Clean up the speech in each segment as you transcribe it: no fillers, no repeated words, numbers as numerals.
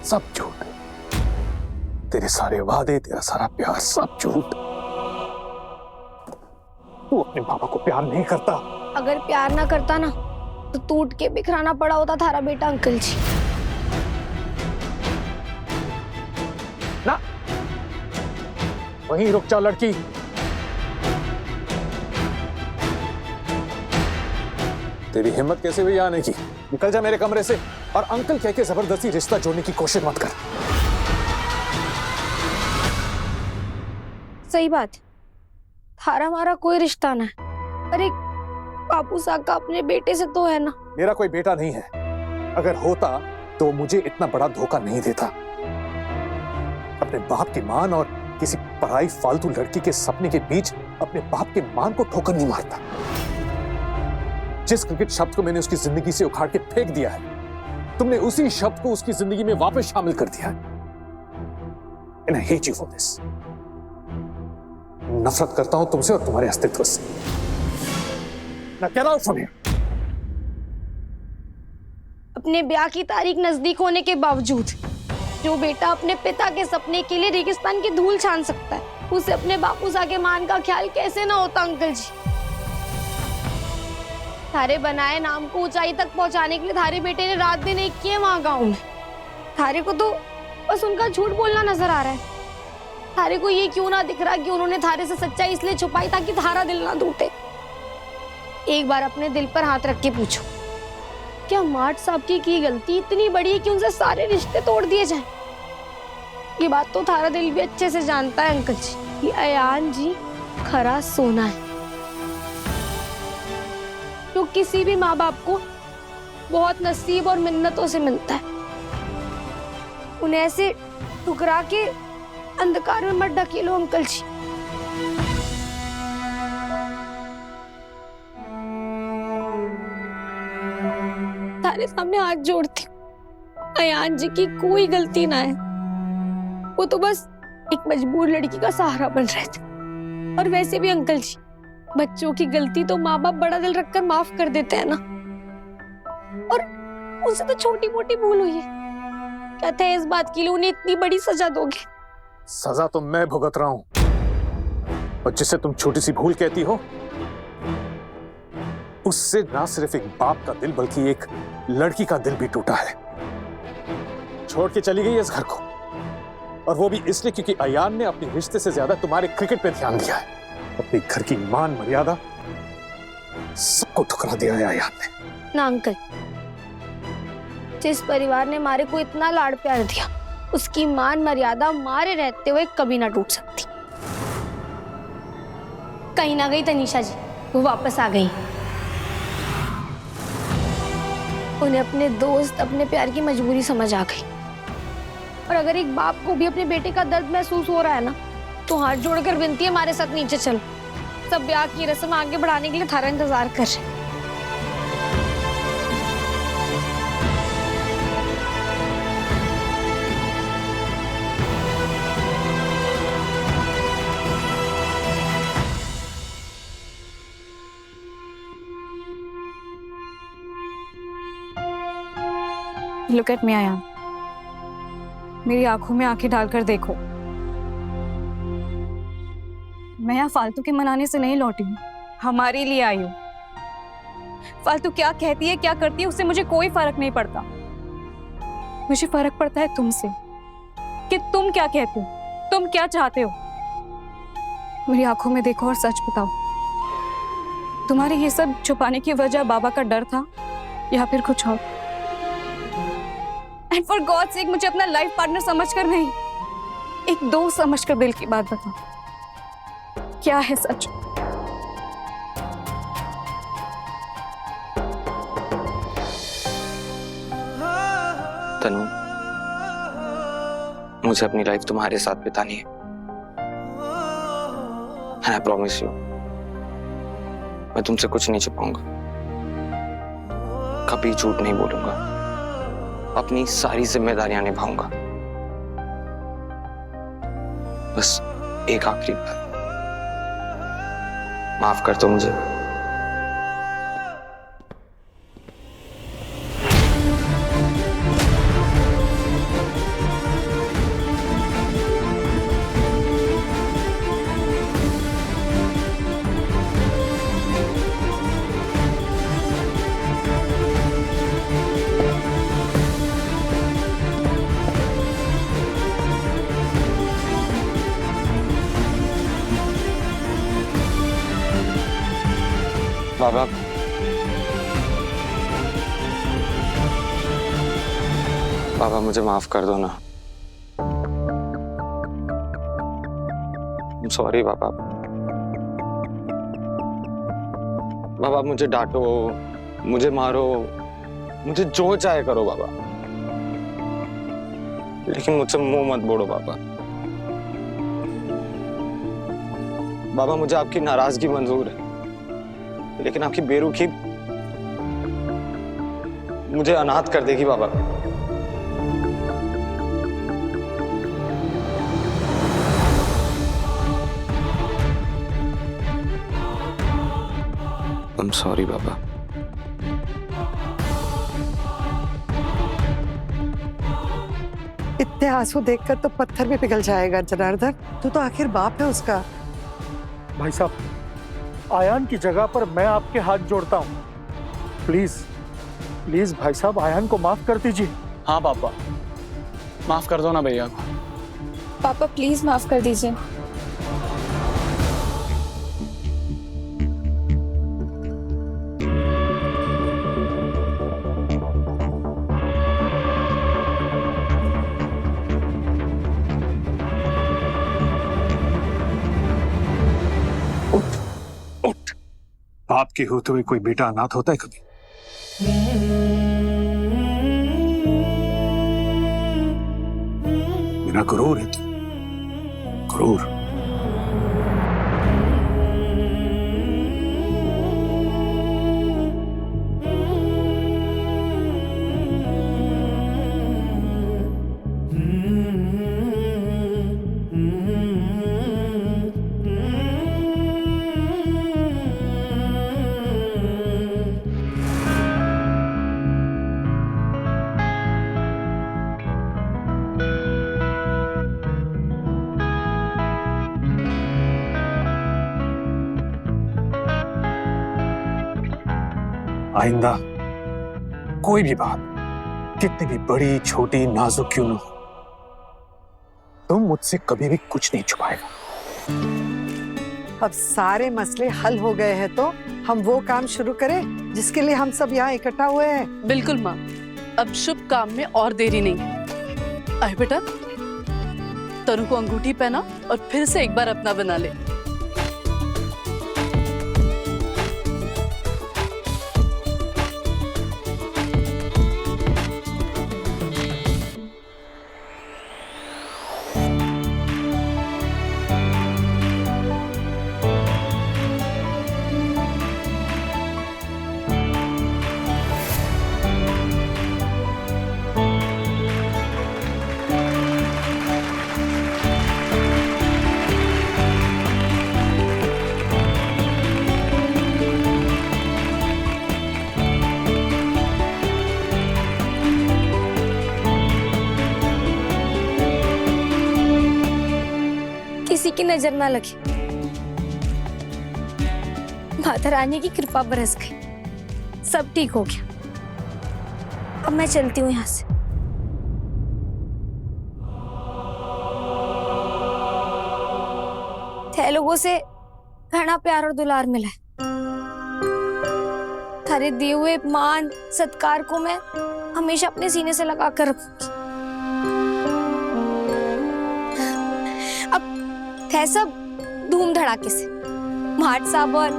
सब झूठ। तेरे सारे वादे, तेरा सारा प्यार, सब झूठ। तू अपने पापा को प्यार नहीं करता। अगर प्यार ना करता ना तो टूट के बिखराना पड़ा होता थारा बेटा अंकल जी। ना, वहीं रुक जा लड़की। तेरी हिम्मत कैसे हुई आने की? निकल जा मेरे कमरे से और अंकल कह के जबरदस्ती रिश्ता जोड़ने की कोशिश मत कर। सही बात, थारा हमारा कोई रिश्ता ना है। अरे बापू साहब का अपने बेटे से तो है ना। मेरा कोई बेटा नहीं है। अगर होता तो मुझे इतना बड़ा धोखा नहीं देता। अपने बाप की मान और किसी पराई फालतू लड़की के सपने के बीच अपने बाप के मान को ठोकर नहीं मारता। जिस क्रिकेट शब्द को मैंने उसकी जिंदगी से उखाड़ के फेंक दिया है, तुमने उसी शब्द को उसकी जिंदगी में वापस शामिल कर दिया है। And I hate you for this. नफरत करता हूं तुमसे और तुम्हारे अस्तित्व से। Now get out from here. अपने ब्याह की तारीख नजदीक होने के बावजूद जो बेटा अपने पिता के सपने के लिए रेगिस्तान की धूल छान सकता है, उसे अपने बापू साहब के मान का ख्याल कैसे ना होता अंकल जी। थारे बनाए नाम को ऊंचाई तक पहुंचाने के लिए थारे बेटे ने रात दिन एक किए वहां गांव में। थारे को तो बस उनका झूठ बोलना नजर आ रहा है। थारे को ये क्यों ना दिख रहा कि उन्होंने थारे से सच्चाई इसलिए छुपाई ताकि थारा दिल ना टूटे। एक बार अपने दिल पर हाथ रख के पूछो, क्या मार्ट साहब की गलती इतनी बड़ी है कि उनसे सारे रिश्ते तोड़ दिए जाएं? ये बात तो थारा दिल भी अच्छे से जानता है अंकल जी कि अयान जी खरा सोना है, जो किसी भी माँ बाप को बहुत नसीब और मिन्नतों से मिलता है। उन्हें ऐसे ठुकरा के अंधकार में मत ढकेलो अंकल जी। तारे सामने हाथ जोड़ती हूँ, अयान जी की कोई गलती ना है। वो तो बस एक मजबूर लड़की का सहारा बन रहे थे। और वैसे भी अंकल जी, बच्चों की गलती तो माँ बाप बड़ा दिल रखकर माफ कर देते हैं ना। और उनसे तो छोटी मोटी भूल हुई है, कहते हैं इस बात के लिए उन्हें इतनी बड़ी सजा दोगे? सजा तो मैं भुगत रहा हूं, और जिसे तुम छोटी सी भूल कहती हो, उससे ना सिर्फ एक बाप का दिल बल्कि एक लड़की का दिल भी टूटा है। छोड़ के चली गई इस घर को, और वो भी इसलिए क्योंकि अयान ने अपने रिश्ते से ज्यादा तुम्हारे क्रिकेट पे ध्यान दिया है। अपने घर की मान मर्यादा सबको ठुकरा दिया है अयान ने। ना अंकल, जिस परिवार ने मारे को इतना लाड़ प्यार दिया, उसकी मान मर्यादा मारे रहते हुए कभी ना टूट सकती। कहीं ना गई तनीषा जी, वो वापस आ गई। उन्हें अपने दोस्त, अपने प्यार की मजबूरी समझ आ गई। और अगर एक बाप को भी अपने बेटे का दर्द महसूस हो रहा है ना, तो हाथ जोड़कर विनती है हमारे साथ नीचे चलो। सब ब्याह की रस्म आगे बढ़ाने के लिए थारा इंतजार कर रहे हैं। Look at me, Ayan. मेरी आंखों में आंखें डालकर देखो। मैं यहाँ फालतू के मनाने से नहीं लौटी हूँ, हमारे लिए आई हूँ। फालतू क्या कहती है, क्या करती है, उससे मुझे कोई फर्क नहीं पड़ता। मुझे फर्क पड़ता है तुमसे, कि तुम क्या कहते हो, तुम क्या चाहते हो। मेरी आंखों में देखो और सच बताओ, तुम्हारे ये सब छुपाने की वजह बाबा का डर था या फिर कुछ और? एंड फॉर गॉड सेक, मुझे अपना लाइफ पार्टनर समझकर नहीं, एक दोस्त समझकर दिल की बात बताओ, क्या है सच? तनु, मुझे अपनी लाइफ तुम्हारे साथ बितानी है। आई प्रॉमिस यू, मैं तुमसे कुछ नहीं छुपाऊंगा, कभी झूठ नहीं बोलूंगा, अपनी सारी जिम्मेदारियां निभाऊंगा। बस एक आखिरी बार, माफ कर दो मुझे। बाबा मुझे माफ कर दो ना। सॉरी बाबा। बाबा मुझे डांटो, मुझे मारो, मुझे जो चाहे करो बाबा, लेकिन मुझसे मुंह मत बोलो बाबा। बाबा मुझे आपकी नाराजगी मंजूर है, लेकिन आपकी बेरुखी मुझे अनाथ कर देगी बाबा। I'm sorry बाबा। इतने आंसू देखकर तो पत्थर भी पिघल जाएगा जनार्दन। तू तो आखिर बाप है उसका। भाई साहब, आयान की जगह पर मैं आपके हाथ जोड़ता हूँ। प्लीज प्लीज भाई साहब, आयान को माफ कर दीजिए। हाँ पापा, माफ कर दो ना भैया को। पापा प्लीज माफ कर दीजिए। उठ। बाप के होते हुए कोई बेटा अनाथ होता है कभी? मेरा गुरूर है तू, गुरूर। आइंदा कोई भी बात, कितनी भी बड़ी छोटी नाजुक क्यों न हो, तुम मुझसे कभी भी कुछ नहीं छुपाएगा। अब सारे मसले हल हो गए हैं तो हम वो काम शुरू करें जिसके लिए हम सब यहाँ इकट्ठा हुए हैं। बिल्कुल माँ, अब शुभ काम में और देरी नहीं। आए बेटा, तनु को अंगूठी पहना और फिर से एक बार अपना बना ले। किसी की नजर ना लगी, माता रानी की कृपा बरस गई, सब ठीक हो गया। अब मैं चलती हूँ यहाँ से। थे लोगों से घना प्यार और दुलार मिला है। थारे दिए हुए मान सत्कार को मैं हमेशा अपने सीने से लगा कर रखूंगी। है सब धूम धड़ाके से भाट साहब और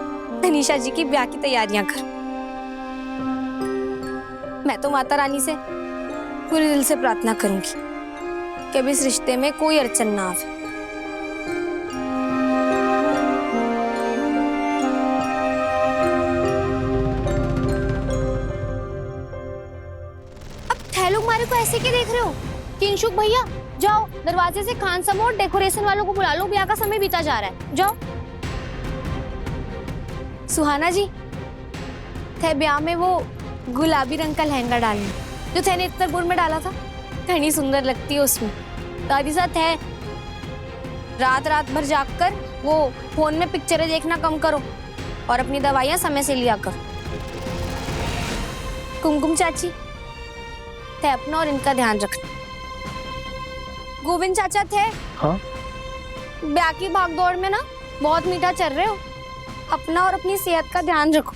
धनीशा जी की ब्याह की तैयारियां कर। मैं तो माता रानी से पूरे दिल से प्रार्थना करूंगी कि अब इस रिश्ते में कोई अड़चन ना आवे। अब थे लोग मारे को ऐसे क्या देख रहे हो? किंशुक भैया जाओ, दरवाजे से खान समो और डेकोरेशन वालों को बुला लो, ब्याह का समय बीता जा रहा है। जाओ। सुहाना जी, थे ब्याह में वो गुलाबी रंग का लहंगा डालना जो थे ने इत्तरपुर में डाला था, घनी सुंदर लगती है उसमें। दादी साथ है, रात रात भर जागकर वो फोन में पिक्चरें देखना कम करो और अपनी दवाइयां समय से लिया करो। कुमकुम चाची, थे अपना और इनका ध्यान रखना। गोविंद चाचा थे, हाँ? ब्याह की भागदौड़ में ना बहुत मीठा चल रहे हो, अपना और अपनी सेहत का ध्यान रखो।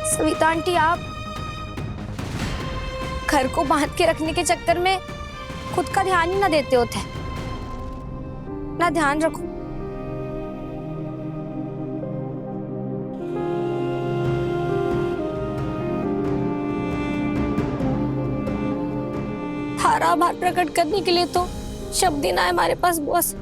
सविता आंटी, आप घर को बांध के रखने के चक्कर में खुद का ध्यान ही ना देते होते, ना ध्यान रखो। थारा आभार प्रकट करने के लिए तो शब्द ही ना है हमारे पास बॉस।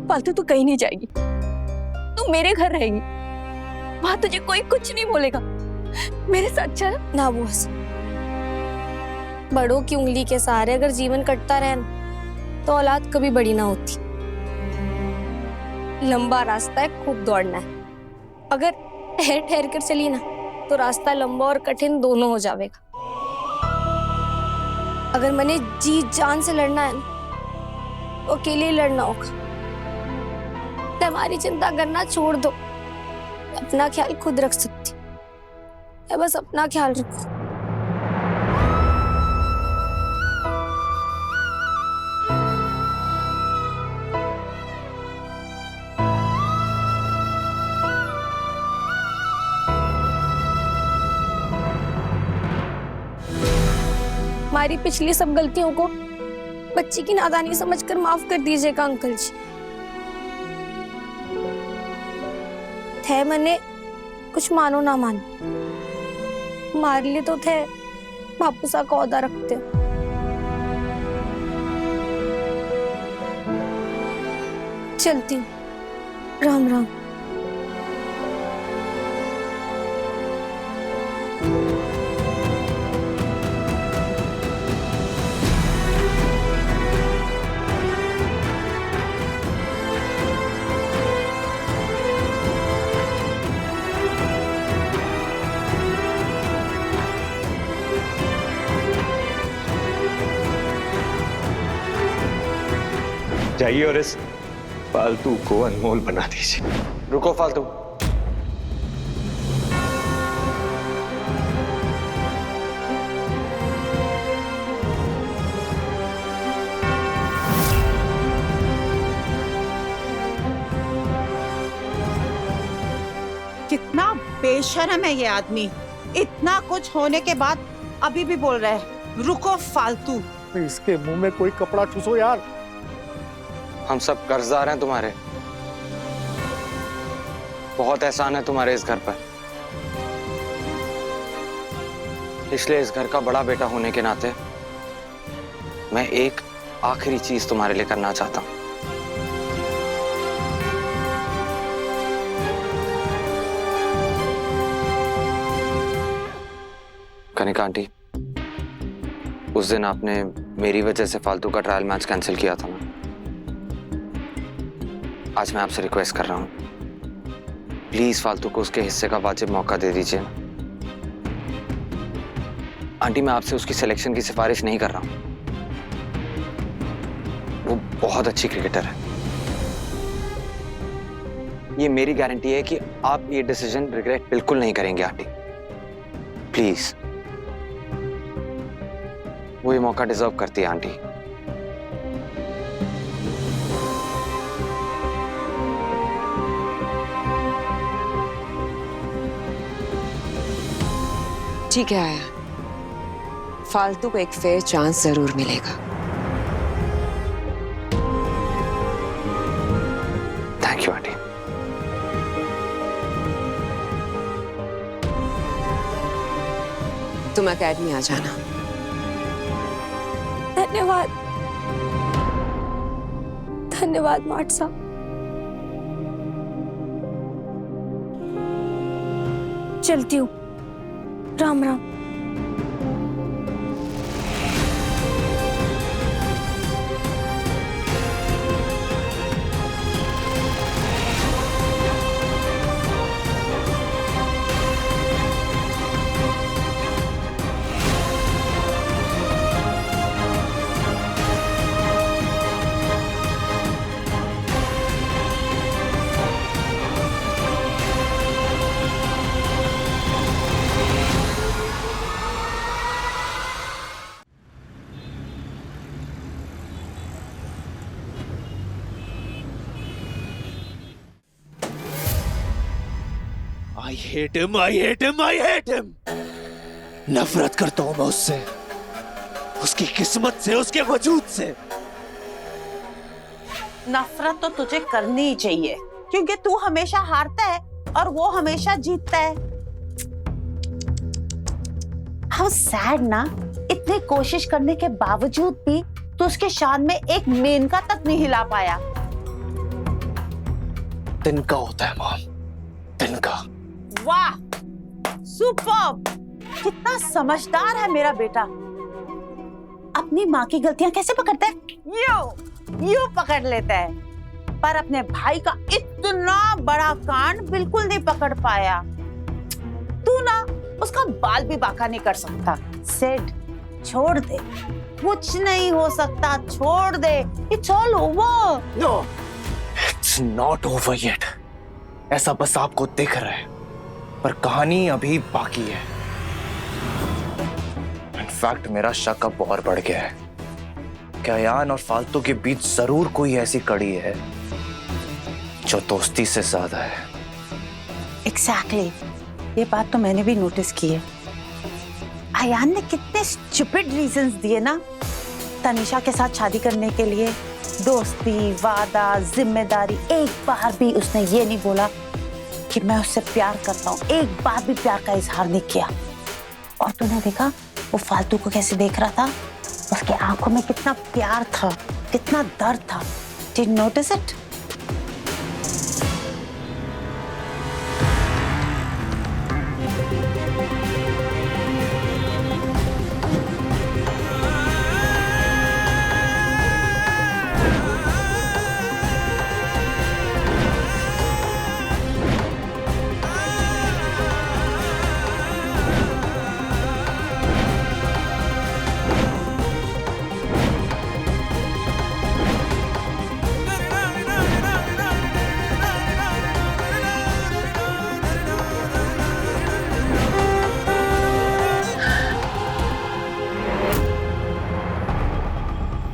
फालतू तू कहीं नहीं जाएगी, तू मेरे घर रहेगी, वहां तुझे कोई कुछ नहीं बोलेगा। मेरे साथ चल। ना बॉस, बड़ों की उंगली के सहारे अगर जीवन कटता रहे ना, तो औलाद कभी बड़ी ना होती। लंबा रास्ता है, खूब दौड़ना है। अगर ठहर ठहर कर चली ना, तो रास्ता लंबा और कठिन दोनों हो जाएगा। अगर मैंने जी जान से लड़ना है ना, तो अकेले ही लड़ना होगा। तो हमारी चिंता करना छोड़ दो, अपना ख्याल खुद रख सकती है, बस अपना ख्याल रखो। हमारी पिछली सब गलतियों को बच्ची की नादानी समझकर माफ कर दीजिएगा अंकल जी। थे मने कुछ मानो ना मानो, हमारे लिए तो थे बापू सा का औहदा रखते हो। चलती हूँ, राम राम। जाइए और इस फालतू को अनमोल बना दीजिए। रुको फालतू। कितना बेशर्म है ये आदमी, इतना कुछ होने के बाद अभी भी बोल रहा है रुको फालतू। इसके मुंह में कोई कपड़ा ठूसो यार। हम सब कर्जदार हैं तुम्हारे, बहुत एहसान है तुम्हारे इस घर पर, इसलिए इस घर का बड़ा बेटा होने के नाते मैं एक आखिरी चीज तुम्हारे लिए करना चाहता हूं। कनिका आंटी, उस दिन आपने मेरी वजह से फालतू का ट्रायल मैच कैंसिल किया था ना, आज मैं आपसे रिक्वेस्ट कर रहा हूं, प्लीज फालतू को उसके हिस्से का वाजिब मौका दे दीजिए ना। आंटी, मैं आपसे उसकी सिलेक्शन की सिफारिश नहीं कर रहा हूं, वो बहुत अच्छी क्रिकेटर है। ये मेरी गारंटी है कि आप ये डिसीजन रिग्रेट बिल्कुल नहीं करेंगे आंटी, प्लीज। वो ये मौका डिजर्व करती है आंटी। ठीक है आया, फालतू को एक फेयर चांस जरूर मिलेगा। Thank you aunty. तुम एकेडमी आ जाना। धन्यवाद, धन्यवाद माट साहब। चलती हूँ, Ram Ram. I hate him, I hate him, I hate him. नफरत करता हूं मैं उससे, उसकी किस्मत से, उसके वजूद से। नफरत तो तुझे करनी ही चाहिए, क्योंकि तू हमेशा हारता है और वो हमेशा जीतता है। How sad ना, इतनी कोशिश करने के बावजूद भी तू उसके शान में एक मेनका तक नहीं हिला पाया। तिनका होता है मॉम, तिनका। वाह, सुपर्ब! कितना समझदार है मेरा बेटा। अपनी माँ की गलतियां कैसे पकड़ता है? यूं पकड़ लेता है, पर अपने भाई का इतना बड़ा कांड बिल्कुल नहीं पकड़ पाया। तू ना उसका बाल भी बांका नहीं कर सकता। सेड, छोड़ दे, कुछ नहीं हो सकता, छोड़ दे। It's all over. No, it's not over yet. ऐसा बस आपको दिख रहा है, पर कहानी अभी बाकी है। इनफैक्ट मेरा शक अब और बढ़ गया है कि अयान और फालतू के बीच जरूर कोई ऐसी कड़ी है जो दोस्ती से ज्यादा है। Exactly. ये बात तो मैंने भी नोटिस की है। अयान ने कितने स्टूपिड रीजंस दिए ना तनिषा के साथ शादी करने के लिए। दोस्ती, वादा, जिम्मेदारी, एक बार भी उसने ये नहीं बोला कि मैं उससे प्यार करता हूँ। एक बार भी प्यार का इजहार नहीं किया। और तूने देखा वो फालतू को कैसे देख रहा था? उसके आंखों में कितना प्यार था, कितना दर्द था। Did you notice it?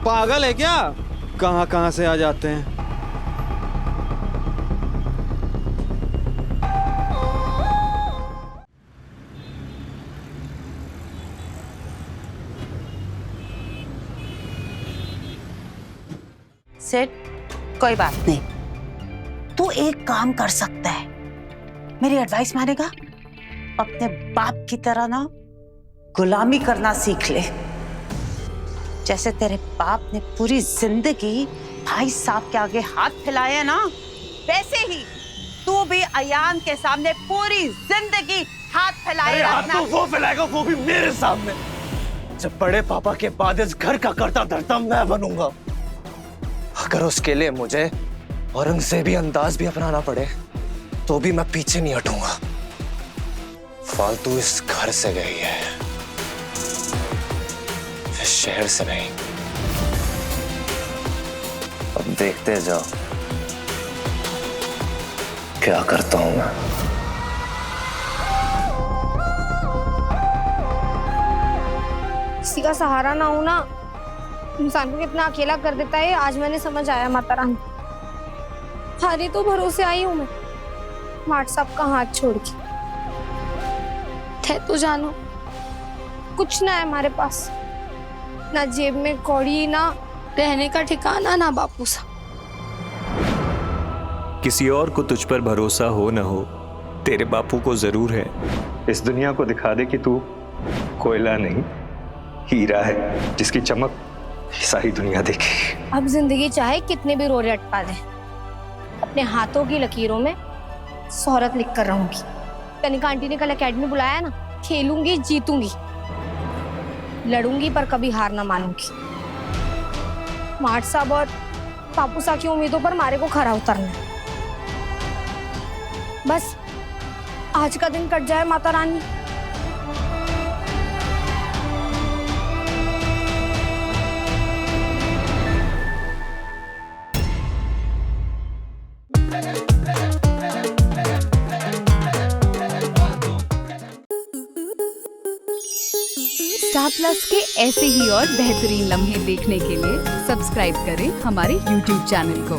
पागल है क्या? कहां कहां से आ जाते हैं। सेठ, कोई बात नहीं, तू एक काम कर सकता है। मेरी एडवाइस मानेगा? अपने बाप की तरह ना गुलामी करना सीख ले। जैसे तेरे बाप ने पूरी जिंदगी भाई साहब के आगे हाथ फैलाया ना, वैसे ही तू भी अयान के सामने पूरी जिंदगी हाथ फैलाएगा। हाथ तो वो फैलाएगा, वो भी मेरे सामने। जब बड़े पापा के बाद इस घर का करता धरता मैं बनूंगा। अगर उसके लिए मुझे औरंगजेबी अंदाज भी अपनाना पड़े तो भी मैं पीछे नहीं हटूंगा। फालतू इस घर से गई है, इस शहर से नहीं। अब देखते जाओ क्या करता हूं मैं। किसी का सहारा ना हो ना, इंसान को कितना अकेला कर देता है। आज मैंने समझ आया माता रानी। थारे तो भरोसे आई हूं मैं, व्हाट्सएप का हाथ छोड़ के। थे तो जानो कुछ ना है हमारे पास, ना जेब में कौड़ी, ना रहने का ठिकाना, ना बापू सा। किसी और को तुझ पर भरोसा हो न हो, तेरे बापू को जरूर है। इस दुनिया को दिखा दे कि तू कोयला नहीं हीरा है, जिसकी चमक सारी दुनिया देखे। अब जिंदगी चाहे कितने भी रोरे अटका दे, अपने हाथों की लकीरों में शोहरत लिख कर रहूंगी। कनिका आंटी ने कल एकेडमी बुलाया ना, खेलूंगी, जीतूंगी, लड़ूंगी, पर कभी हार ना मानूंगी। मार्ट साहब और पापू सा की उम्मीदों पर मारे को खरा उतरना है। बस आज का दिन कट जाए माता रानी। स्टार प्लस के ऐसे ही और बेहतरीन लम्हे देखने के लिए सब्सक्राइब करें हमारे YouTube चैनल को।